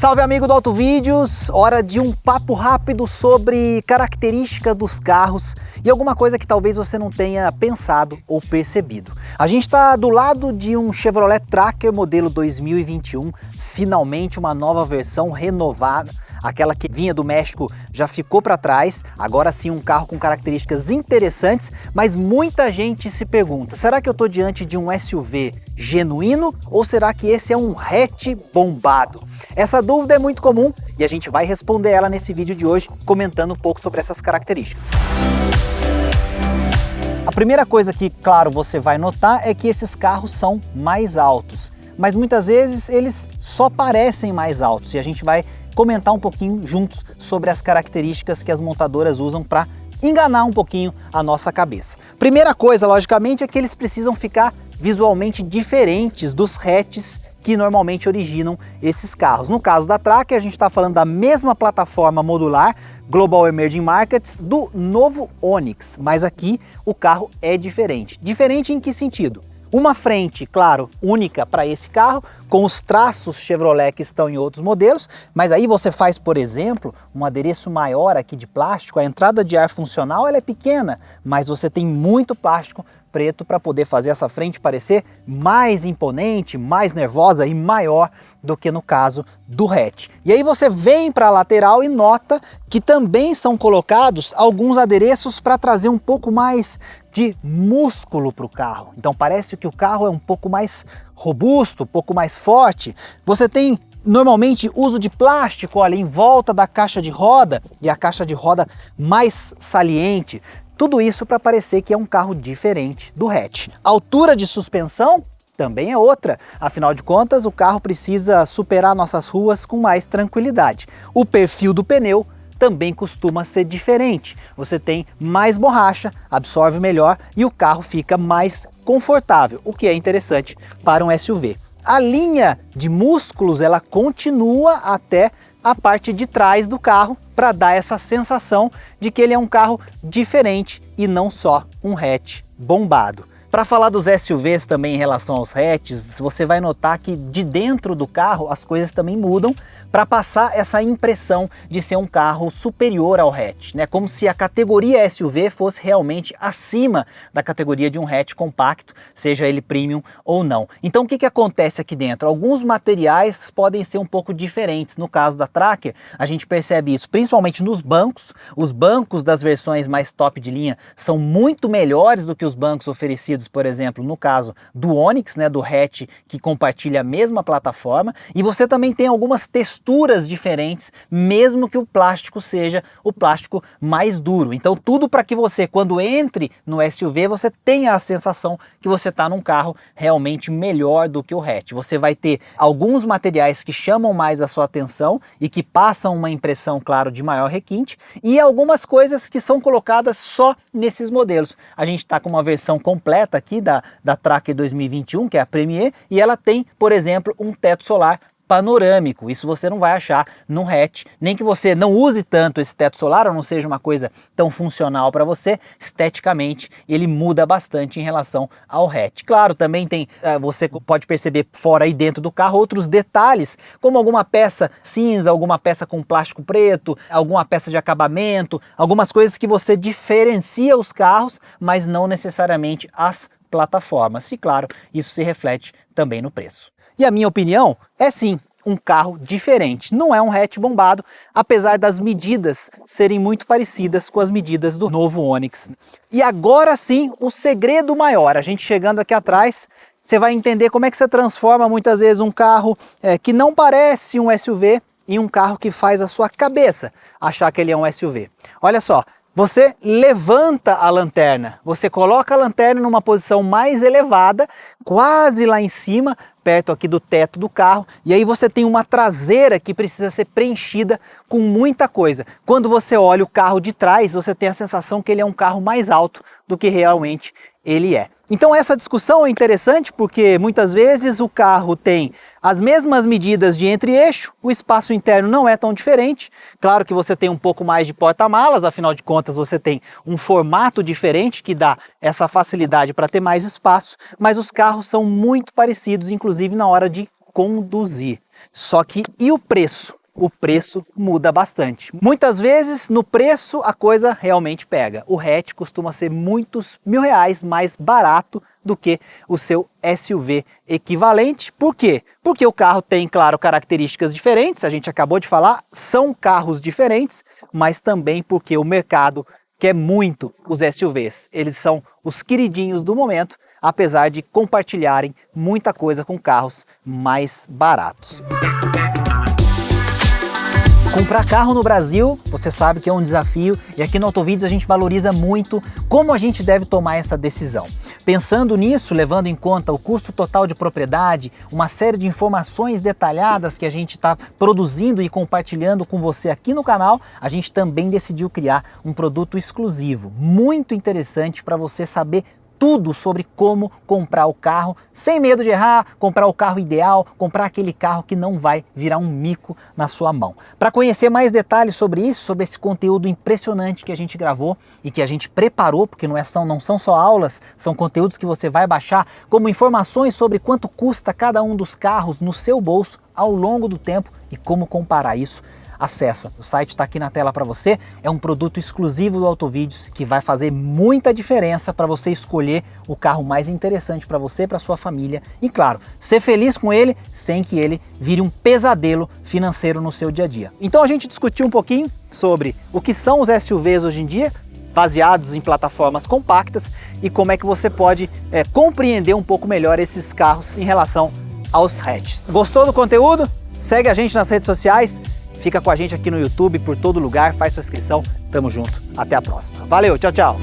Salve amigo do Autovídeos, hora de um papo rápido sobre característica dos carros e alguma coisa que talvez você não tenha pensado ou percebido. A gente está do lado de um Chevrolet Tracker modelo 2021, finalmente uma nova versão renovada. Aquela que vinha do México já ficou para trás, agora sim um carro com características interessantes, mas muita gente se pergunta, será que eu estou diante de um SUV genuíno ou será que esse é um hatch bombado? Essa dúvida é muito comum e a gente vai responder ela nesse vídeo de hoje, comentando um pouco sobre essas características. A primeira coisa que, claro, você vai notar é que esses carros são mais altos, mas muitas vezes eles só parecem mais altos e a gente vai comentar um pouquinho juntos sobre as características que as montadoras usam para enganar um pouquinho a nossa cabeça. Primeira coisa, logicamente, é que eles precisam ficar visualmente diferentes dos hatches que normalmente originam esses carros. No caso da Tracker, a gente está falando da mesma plataforma modular Global Emerging Markets do novo Onix, mas aqui o carro é diferente. Diferente em que sentido? Uma frente, claro, única para esse carro, com os traços Chevrolet que estão em outros modelos, mas aí você faz, por exemplo, um adereço maior aqui de plástico, a entrada de ar funcional ela é pequena, mas você tem muito plástico preto para poder fazer essa frente parecer mais imponente, mais nervosa e maior do que no caso do hatch. E aí você vem para a lateral e nota que também são colocados alguns adereços para trazer um pouco mais de músculo para o carro. Então parece que o carro é um pouco mais robusto, um pouco mais forte. Você tem normalmente uso de plástico ali em volta da caixa de roda e a caixa de roda mais saliente. Tudo isso para parecer que é um carro diferente do hatch. A altura de suspensão também é outra, afinal de contas o carro precisa superar nossas ruas com mais tranquilidade. O perfil do pneu também costuma ser diferente, você tem mais borracha, absorve melhor e o carro fica mais confortável, o que é interessante para um SUV. A linha de músculos ela continua até a parte de trás do carro para dar essa sensação de que ele é um carro diferente e não só um hatch bombado. Para falar dos SUVs também em relação aos hatches, você vai notar que de dentro do carro as coisas também mudam para passar essa impressão de ser um carro superior ao hatch, né? Como se a categoria SUV fosse realmente acima da categoria de um hatch compacto, seja ele premium ou não. Então o que acontece aqui dentro? Alguns materiais podem ser um pouco diferentes. No caso da Tracker, a gente percebe isso principalmente nos bancos. Os bancos das versões mais top de linha são muito melhores do que os bancos oferecidos, por exemplo, no caso do Onix, né, do hatch que compartilha a mesma plataforma. E você também tem algumas texturas diferentes, mesmo que o plástico seja o plástico mais duro. Então tudo para que você, quando entre no SUV, você tenha a sensação que você está num carro realmente melhor do que o hatch. Você vai ter alguns materiais que chamam mais a sua atenção e que passam uma impressão, claro, de maior requinte, e algumas coisas que são colocadas só nesses modelos. A gente está com uma versão completa aqui da Tracker 2021, que é a Premier, e ela tem, por exemplo, um teto solar panorâmico. Isso você não vai achar no hatch, nem que você não use tanto esse teto solar ou não seja uma coisa tão funcional para você, esteticamente ele muda bastante em relação ao hatch. Claro, também tem, você pode perceber fora e dentro do carro outros detalhes, como alguma peça cinza, alguma peça com plástico preto, alguma peça de acabamento, algumas coisas que você diferencia os carros, mas não necessariamente as plataformas. E claro, isso se reflete também no preço. E a minha opinião é sim, um carro diferente. Não é um hatch bombado, apesar das medidas serem muito parecidas com as medidas do novo Onix. E agora sim, o segredo maior. A gente chegando aqui atrás, você vai entender como é que você transforma muitas vezes um carro que não parece um SUV em um carro que faz a sua cabeça achar que ele é um SUV. Olha só. Você levanta a lanterna, você coloca a lanterna numa posição mais elevada, quase lá em cima, perto aqui do teto do carro, e aí você tem uma traseira que precisa ser preenchida com muita coisa. Quando você olha o carro de trás, você tem a sensação que ele é um carro mais alto do que realmente ele é. Então essa discussão é interessante porque muitas vezes o carro tem as mesmas medidas de entre-eixo, o espaço interno não é tão diferente. Claro que você tem um pouco mais de porta-malas, afinal de contas você tem um formato diferente que dá essa facilidade para ter mais espaço, mas os carros são muito parecidos, inclusive na hora de conduzir. Só que e o preço? O preço muda bastante. Muitas vezes no preço a coisa realmente pega. O hatch costuma ser muitos R$1.000 mais barato do que o seu SUV equivalente. Por quê? Porque o carro tem, claro, características diferentes, a gente acabou de falar, são carros diferentes, mas também porque o mercado quer muito os SUVs. Eles são os queridinhos do momento, apesar de compartilharem muita coisa com carros mais baratos. Comprar carro no Brasil, você sabe que é um desafio, e aqui no Autovídeos a gente valoriza muito como a gente deve tomar essa decisão. Pensando nisso, levando em conta o custo total de propriedade, uma série de informações detalhadas que a gente está produzindo e compartilhando com você aqui no canal, a gente também decidiu criar um produto exclusivo, muito interessante para você saber tudo sobre como comprar o carro sem medo de errar, comprar o carro ideal, comprar aquele carro que não vai virar um mico na sua mão. Para conhecer mais detalhes sobre isso, sobre esse conteúdo impressionante que a gente gravou e que a gente preparou, porque não são só aulas, são conteúdos que você vai baixar, como informações sobre quanto custa cada um dos carros no seu bolso ao longo do tempo e como comparar isso. Acessa, o site está aqui na tela para você, é um produto exclusivo do Autovídeos que vai fazer muita diferença para você escolher o carro mais interessante para você, para sua família e, claro, ser feliz com ele sem que ele vire um pesadelo financeiro no seu dia a dia. Então a gente discutiu um pouquinho sobre o que são os SUVs hoje em dia, baseados em plataformas compactas e como é que você pode compreender um pouco melhor esses carros em relação aos hatches. Gostou do conteúdo? Segue a gente nas redes sociais. Fica com a gente aqui no YouTube, por todo lugar, faz sua inscrição. Tamo junto. Até a próxima. Valeu, tchau, tchau.